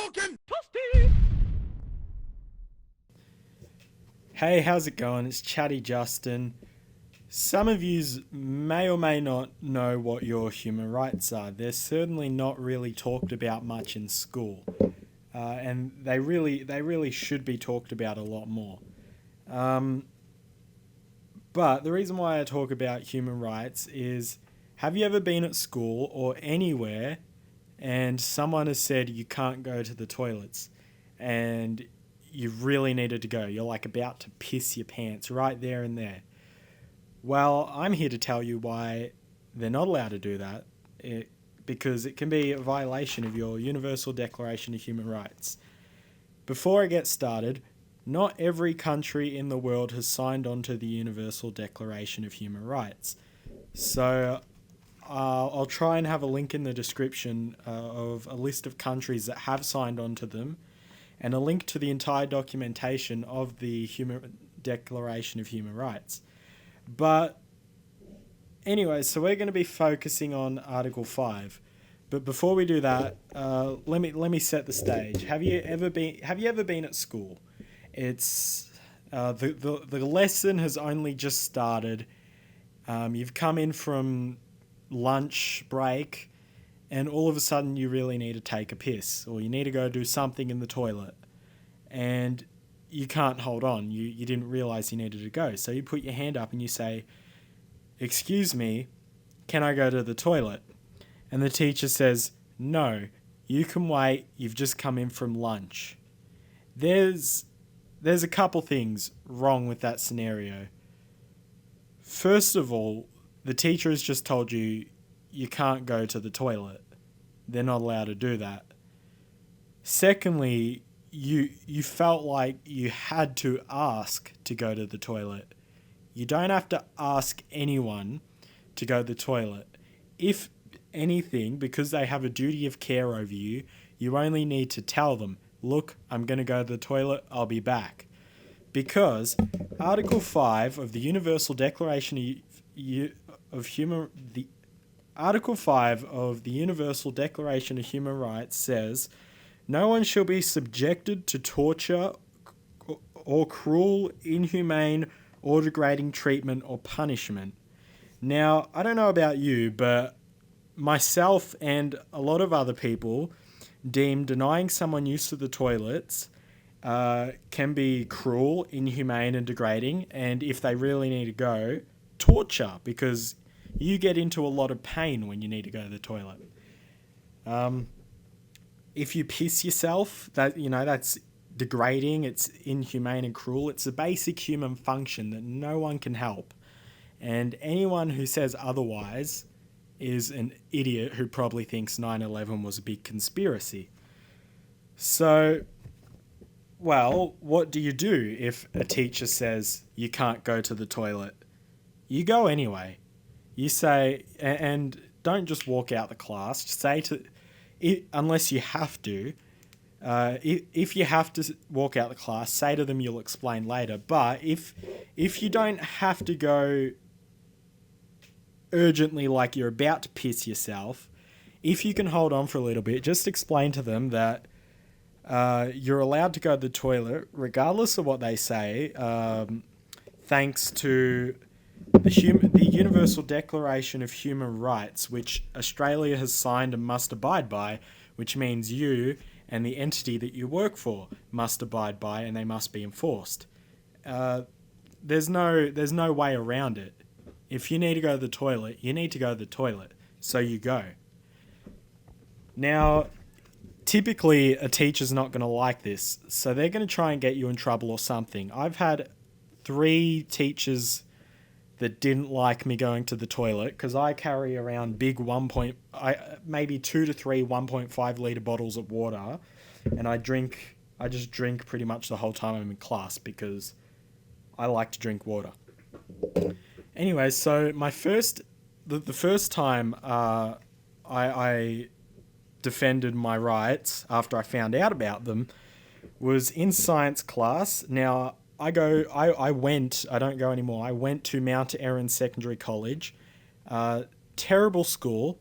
Hadouken! Hey, how's it going? It's Chatty Justin. Some of yous may or may not know what your human rights are. They're certainly not really talked about much in school, and they really should be talked about a lot more. Um, but the reason why I talk about human rights is, have you ever been at school or anywhere and someone has said you can't go to the toilets, and you really needed to go? You're like about to piss your pants right there and there. Well, I'm here to tell you why they're not allowed to do that, because it can be a violation of your Universal Declaration of Human Rights. Before I get started, not every country in the world has signed on to the Universal Declaration of Human Rights. So I'll try and have a link in the description of a list of countries that have signed on to them, and a link to the entire documentation of the Human Declaration of Human Rights. But anyway, so we're going to be focusing on Article 5. But before we do that, let me set the stage. Have you ever been at school? It's the lesson has only just started. You've come in from lunch break, and all of a sudden you really need to take a piss, or you need to go do something in the toilet, and you can't hold on. You didn't realize you needed to go, so you put your hand up and you say, "Excuse me, can I go to the toilet?" And the teacher says, "No, you can wait. You've just come in from lunch." There's there's a couple things wrong with that scenario. First of all, the teacher has just told you you can't go to the toilet. They're not allowed to do that. Secondly, you felt like you had to ask to go to the toilet. You don't have to ask anyone to go to the toilet. If anything, because they have a duty of care over you, you only need to tell them, "Look, I'm going to go to the toilet, I'll be back." Because Article 5 of the Universal Declaration of Human the Article 5 of the Universal Declaration of Human Rights says, "No one shall be subjected to torture or cruel, inhumane, or degrading treatment or punishment." Now, I don't know about you, but myself and a lot of other people deem denying someone use of the toilets can be cruel, inhumane, and degrading, and if they really need to go, torture, because you get into a lot of pain when you need to go to the toilet. Um, if you piss yourself, that's degrading, it's inhumane and cruel. It's a basic human function that no one can help. And anyone who says otherwise is an idiot who probably thinks 9/11 was a big conspiracy. So, well, what do you do if a teacher says you can't go to the toilet? You go anyway. You say, and don't just walk out the class. Say to, unless you have to, if you have to walk out the class, say to them you'll explain later. But if you don't have to go urgently, like you're about to piss yourself, if you can hold on for a little bit, just explain to them that you're allowed to go to the toilet regardless of what they say, thanks to the Universal Declaration of Human Rights, which Australia has signed and must abide by, which means you and the entity that you work for must abide by, and they must be enforced. Uh, there's no way around it. If you need to go to the toilet, you need to go to the toilet. So you go. Now, typically a teacher's not going to like this, so they're going to try and get you in trouble or something. I've had 3 teachers that didn't like me going to the toilet because I carry around big maybe 2 to 3 1.5 liter bottles of water, and I just drink pretty much the whole time I'm in class because I like to drink water. Anyway, so the first time I defended my rights after I found out about them was in science class. Now, I went, I don't go anymore, I went to Mount Erin Secondary College. Terrible school,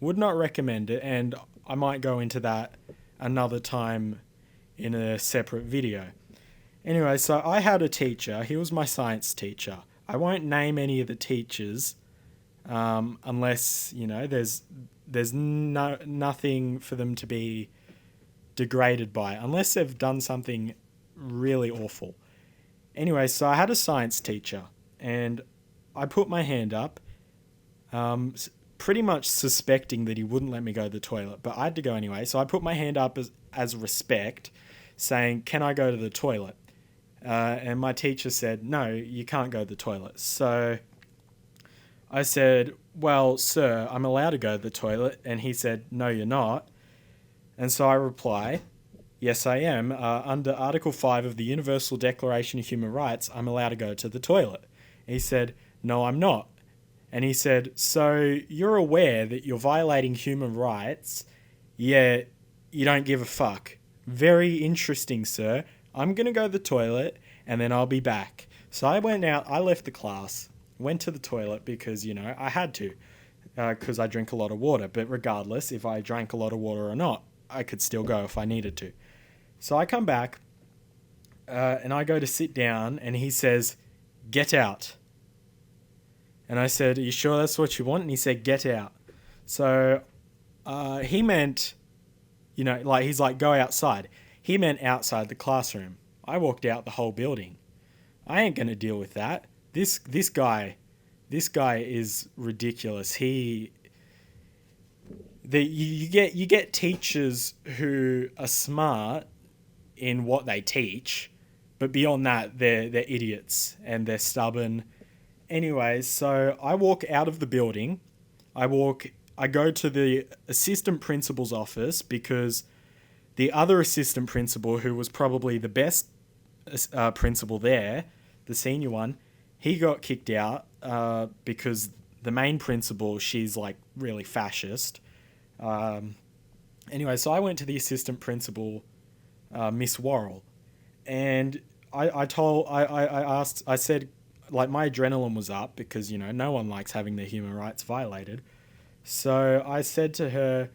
would not recommend it, and I might go into that another time in a separate video. Anyway, so I had a teacher. He was my science teacher. I won't name any of the teachers unless, there's nothing for them to be degraded by, unless they've done something really awful. Anyway, so I had a science teacher, and I put my hand up, pretty much suspecting that he wouldn't let me go to the toilet, but I had to go anyway. So I put my hand up as respect, saying, "Can I go to the toilet?" And my teacher said, "No, you can't go to the toilet." So I said, "Well, sir, I'm allowed to go to the toilet." And he said, "No, you're not." And so I reply, "Yes, I am. Under Article 5 of the Universal Declaration of Human Rights, I'm allowed to go to the toilet." And he said, "No, I'm not." And he said, "So you're aware that you're violating human rights, yet you don't give a fuck. Very interesting, sir. I'm going to go to the toilet and then I'll be back." So I went out, I left the class, went to the toilet because, I had to, because I drink a lot of water. But regardless, if I drank a lot of water or not, I could still go if I needed to. So I come back and I go to sit down and he says, "Get out." And I said, "Are you sure that's what you want?" And he said, "Get out." So he meant, he's like, "Go outside." He meant outside the classroom. I walked out the whole building. I ain't going to deal with that. This guy is ridiculous. You get teachers who are smart in what they teach, but beyond that, they're idiots and they're stubborn. Anyways, so I walk out of the building. I go to the assistant principal's office because the other assistant principal, who was probably the best principal there, the senior one, he got kicked out because the main principal, she's like really fascist. Anyway, so I went to the assistant principal, Miss Worrell, and I said, like, my adrenaline was up because, no one likes having their human rights violated. So I said to her,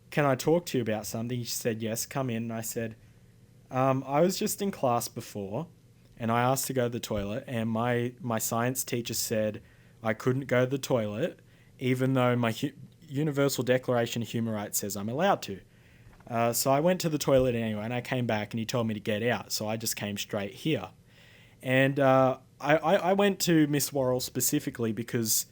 "Can I talk to you about something?" She said, "Yes, come in." And I said, "I was just in class before and I asked to go to the toilet, and my science teacher said I couldn't go to the toilet even though my Universal Declaration of Human Rights says I'm allowed to. So I went to the toilet anyway, and I came back and he told me to get out. So I just came straight here. And I went to Miss Worrell specifically because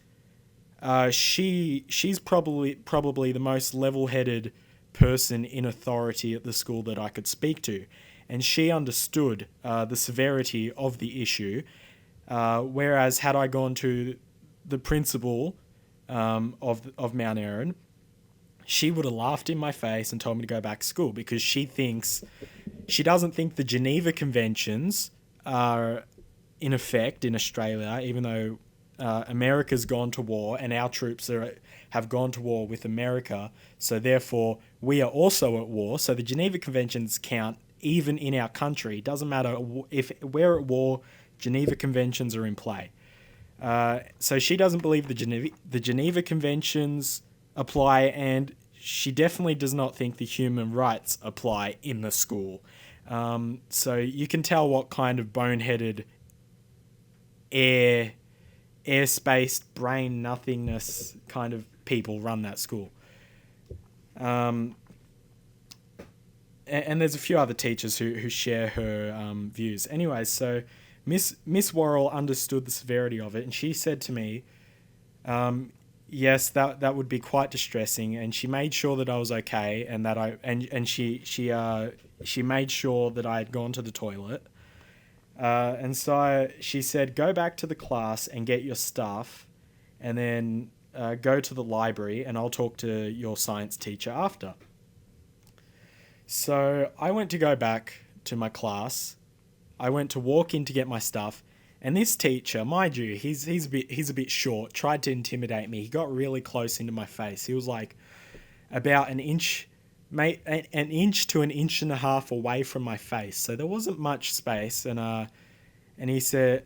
she's probably the most level-headed person in authority at the school that I could speak to. And she understood the severity of the issue, whereas had I gone to the principal of Mount Erin, she would have laughed in my face and told me to go back to school because she doesn't think the Geneva Conventions are in effect in Australia, even though America's gone to war and our troops have gone to war with America. So therefore, we are also at war. So the Geneva Conventions count even in our country. It doesn't matter if we're at war, Geneva Conventions are in play. So she doesn't believe the Geneva Conventions apply, and she definitely does not think the human rights apply in the school. So you can tell what kind of boneheaded airspace, brain nothingness kind of people run that school. And there's a few other teachers who share her views. Anyways, so Miss Worrell understood the severity of it, and she said to me, yes, that would be quite distressing, and she made sure that I was okay, and that she made sure that I had gone to the toilet. And so she said, "Go back to the class and get your stuff, and then go to the library, and I'll talk to your science teacher after." So I went to go back to my class. I went to walk in to get my stuff, and this teacher, mind you, he's a bit short, tried to intimidate me. He got really close into my face. He was like about an inch to an inch and a half away from my face, so there wasn't much space. And he said,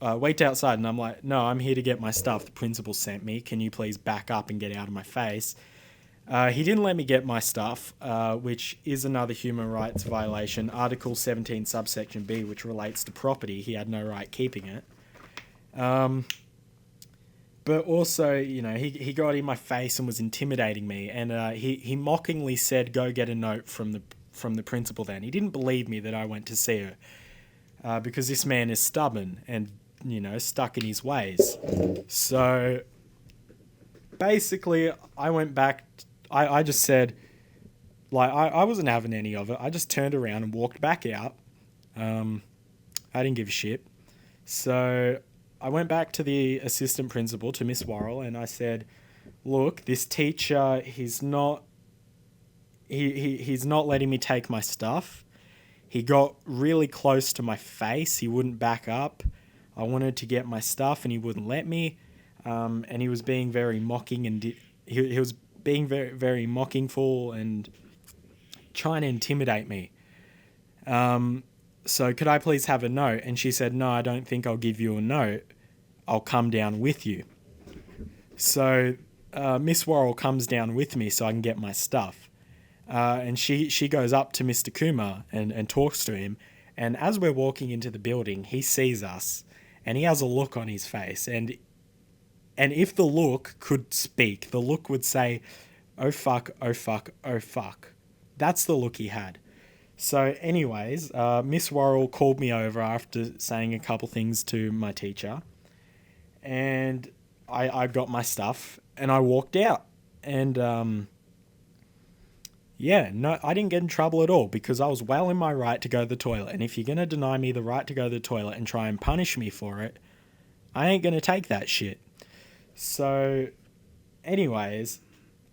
"Wait outside." And I'm like, "No, I'm here to get my stuff. The principal sent me. Can you please back up and get out of my face?" He didn't let me get my stuff, which is another human rights violation. Article 17, subsection B, which relates to property. He had no right keeping it. But also, he got in my face and was intimidating me, and he mockingly said, "Go get a note from the principal." Then he didn't believe me that I went to see her, because this man is stubborn and stuck in his ways. So basically, I went back. I just said, I wasn't having any of it. I just turned around and walked back out. I didn't give a shit. So I went back to the assistant principal, to Miss Worrell, and I said, "Look, this teacher, he's not letting me take my stuff. He got really close to my face. He wouldn't back up. I wanted to get my stuff, and he wouldn't let me. And he was being very mocking, and he was being very, very mockingful and trying to intimidate me. So could I please have a note?" And she said, "No, I don't think I'll give you a note. I'll come down with you." So Miss Worrell comes down with me so I can get my stuff. And she goes up to Mr. Kumar and talks to him. And as we're walking into the building, he sees us and he has a look on his face. And if the look could speak, the look would say, "Oh fuck, oh fuck, oh fuck." That's the look he had. So anyways, Miss Worrell called me over after saying a couple things to my teacher. And I got my stuff and I walked out. And no, I didn't get in trouble at all because I was well in my right to go to the toilet. And if you're going to deny me the right to go to the toilet and try and punish me for it, I ain't going to take that shit. So anyways,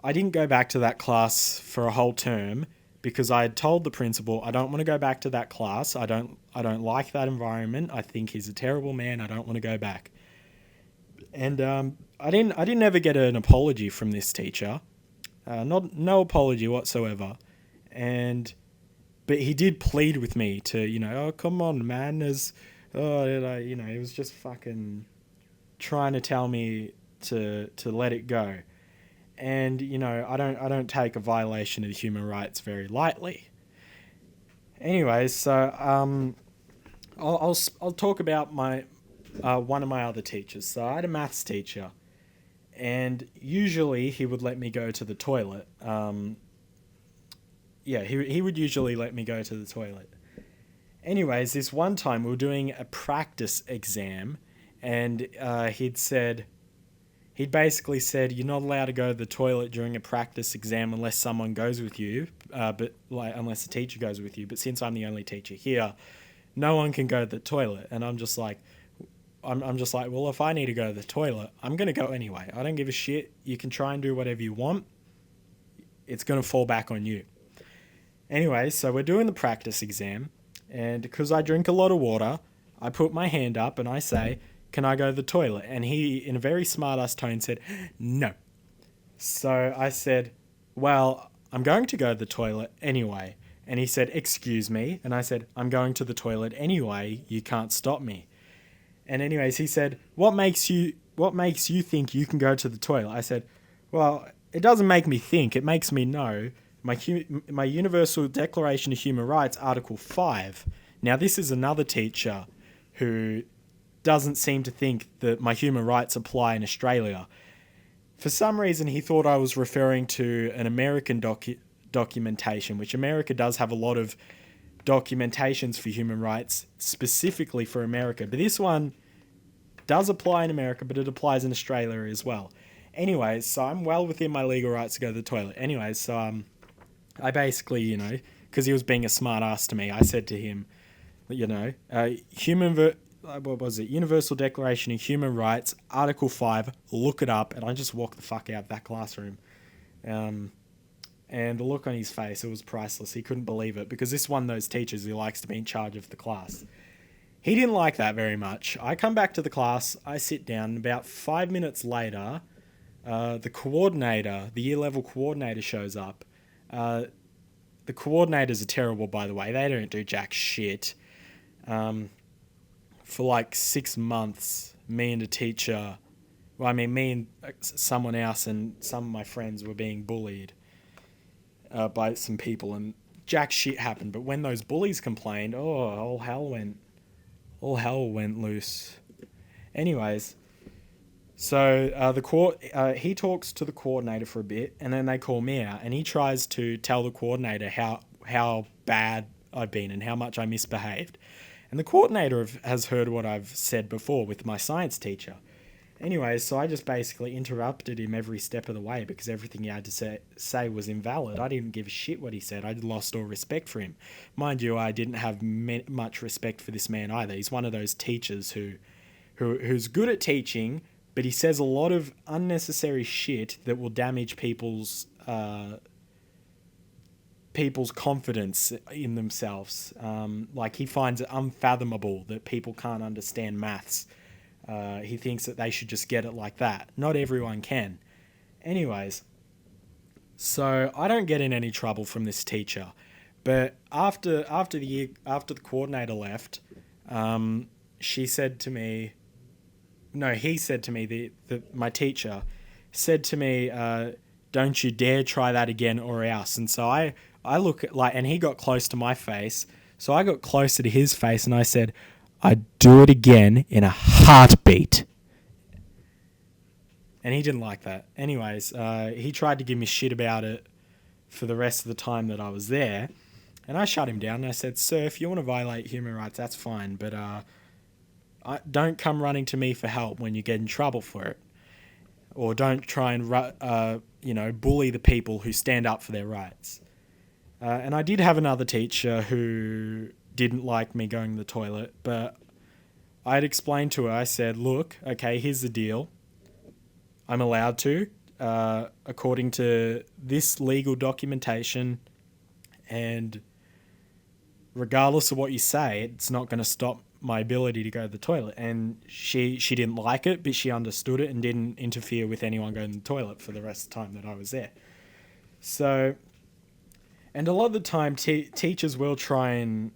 I didn't go back to that class for a whole term because I had told the principal, I don't want to go back to that class. I don't like that environment. I think he's a terrible man. I don't want to go back. And I didn't ever get an apology from this teacher. No apology whatsoever. But he did plead with me to, "Oh, come on, man." He was just fucking trying to tell me to let it go. And I don't take a violation of human rights very lightly. Anyways, so I'll talk about my one of my other teachers. So I had a maths teacher, and usually he would let me go to the toilet. He would usually let me go to the toilet. Anyways, this one time we were doing a practice exam, and he'd basically said, "You're not allowed to go to the toilet during a practice exam unless someone goes with you, unless the teacher goes with you. But since I'm the only teacher here, no one can go to the toilet." And I'm just like, well, if I need to go to the toilet, I'm going to go anyway. I don't give a shit. You can try and do whatever you want. It's going to fall back on you. Anyway, so we're doing the practice exam. And because I drink a lot of water, I put my hand up and I say, "Can I go to the toilet?" And he, in a very smart-ass tone, said, "No." So I said, "Well, I'm going to go to the toilet anyway." And he said, "Excuse me." And I said, "I'm going to the toilet anyway. You can't stop me." And anyways, he said, what makes you think you can go to the toilet?" I said, "Well, it doesn't make me think. It makes me know. My Universal Declaration of Human Rights, Article 5. Now, this is another teacher who doesn't seem to think that my human rights apply in Australia. For some reason, he thought I was referring to an American documentation, which America does have a lot of documentations for human rights specifically for America. But this one does apply in America, but it applies in Australia as well. Anyways, so I'm well within my legal rights to go to the toilet. Anyways, so I basically, because he was being a smart ass to me, I said to him, what was it? Universal Declaration of Human Rights, Article 5, look it up. And I just walked the fuck out of that classroom. And the look on his face, it was priceless. He couldn't believe it because this is one of those teachers who likes to be in charge of the class. He didn't like that very much. I come back to the class, I sit down, and about 5 minutes later, the year level coordinator shows up. The coordinators are terrible, by the way. They don't do jack shit. For like 6 months, me and someone else and some of my friends were being bullied. by some people, and jack shit happened. But when those bullies complained, all hell went loose. Anyways, so he talks to the coordinator for a bit, and then they call me out, and he tries to tell the coordinator how bad I've been and how much I misbehaved. And the coordinator has heard what I've said before with my science teacher. Anyways, so I just basically interrupted him every step of the way because everything he had to say was invalid. I didn't give a shit what he said. I lost all respect for him. Mind you, I didn't have much respect for this man either. He's one of those teachers who's good at teaching, but he says a lot of unnecessary shit that will damage people's confidence in themselves. Like he finds it unfathomable that people can't understand maths. He thinks that they should just get it like that. Not everyone can. Anyways, so I don't get in any trouble from this teacher. But after the coordinator left, he said to me, my teacher said to me, don't you dare try that again or else. And so I look at and he got close to my face. So I got closer to his face and I said, I'd do it again in a heartbeat. And he didn't like that. Anyways, he tried to give me shit about it for the rest of the time that I was there. And I shut him down and I said, sir, if you want to violate human rights, that's fine. But don't come running to me for help when you get in trouble for it. Or don't try and bully the people who stand up for their rights. And I did have another teacher who didn't like me going to the toilet, but I had explained to her, I said, look, okay, here's the deal. I'm allowed to, according to this legal documentation, and regardless of what you say, it's not going to stop my ability to go to the toilet. And she didn't like it, but she understood it and didn't interfere with anyone going to the toilet for the rest of the time that I was there. So, and a lot of the time, teachers will try and,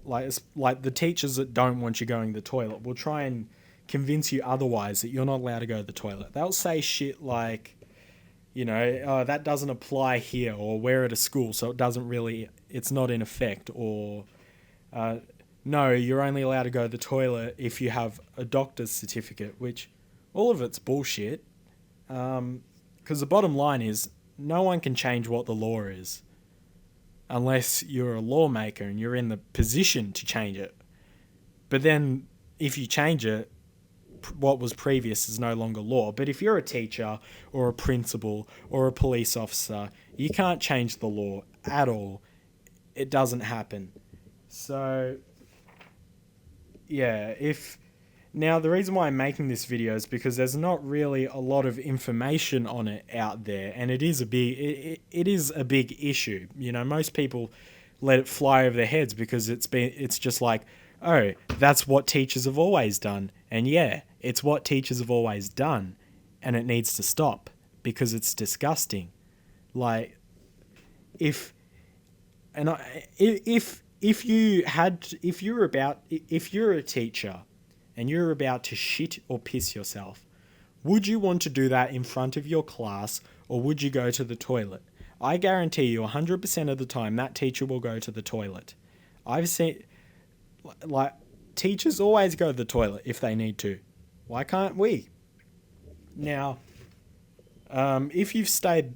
like the teachers that don't want you going to the toilet will try and convince you otherwise, that you're not allowed to go to the toilet. They'll say shit like, that doesn't apply here, or we're at a school, so it's not in effect, or no, you're only allowed to go to the toilet if you have a doctor's certificate, which all of it's bullshit. Because the bottom line is, no one can change what the law is unless you're a lawmaker and you're in the position to change it. But then if you change it, what was previous is no longer law. But if you're a teacher or a principal or a police officer, you can't change the law at all. It doesn't happen. So, yeah, Now, the reason why I'm making this video is because there's not really a lot of information on it out there, and it is a big issue. Most people let it fly over their heads because it's just like, oh, that's what teachers have always done. And yeah, it's what teachers have always done, and it needs to stop because it's disgusting. Like, if you're a teacher and you're about to shit or piss yourself, would you want to do that in front of your class, or would you go to the toilet? I guarantee you 100% of the time that teacher will go to the toilet. I've seen, teachers always go to the toilet if they need to. Why can't we? Now, if you've stayed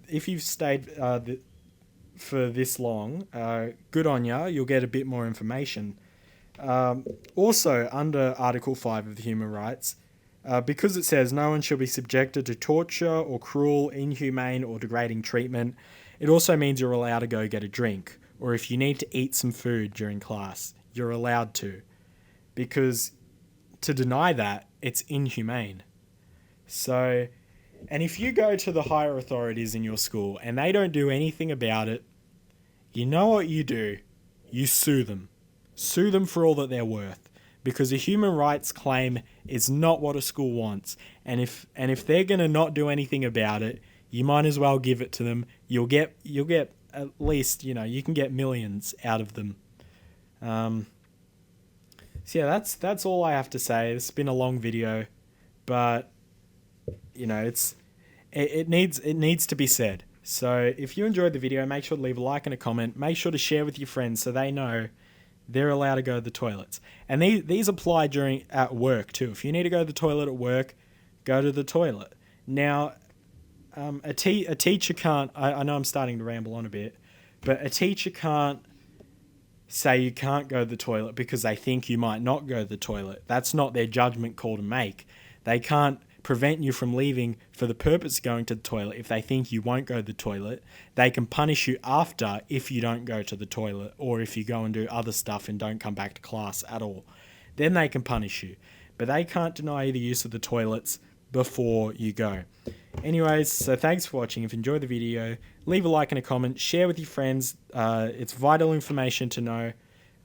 for this long, good on ya. You'll get a bit more information. Also, under Article 5 of the Human Rights, because it says no one shall be subjected to torture or cruel, inhumane or degrading treatment, it also means you're allowed to go get a drink, or if you need to eat some food during class, you're allowed to. Because to deny that, it's inhumane. So, and if you go to the higher authorities in your school and they don't do anything about it, you know what you do? You sue them. Sue them for all that they're worth, because a human rights claim is not what a school wants. And if they're going to not do anything about it, you might as well give it to them. You'll get at least, you can get millions out of them. So yeah, that's all I have to say. It's been a long video, but it needs to be said. So if you enjoyed the video, make sure to leave a like and a comment. Make sure to share with your friends so they know they're allowed to go to the toilets. And these apply at work too. If you need to go to the toilet at work, go to the toilet. Now, a teacher can't, I know I'm starting to ramble on a bit, but a teacher can't say you can't go to the toilet because they think you might not go to the toilet. That's not their judgment call to make. They can't prevent you from leaving for the purpose of going to the toilet if they think you won't go to the toilet. They can punish you after if you don't go to the toilet, or if you go and do other stuff and don't come back to class at all. Then they can punish you. But they can't deny you the use of the toilets before you go. Anyways, so thanks for watching. If you enjoyed the video, leave a like and a comment, share with your friends. It's vital information to know.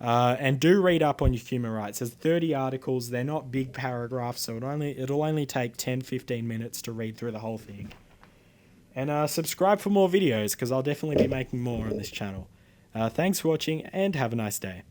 And do read up on your human rights. There's 30 articles. They're not big paragraphs, so it'll only take 10-15 minutes to read through the whole thing. And subscribe for more videos, because I'll definitely be making more on this channel. Thanks for watching, and have a nice day.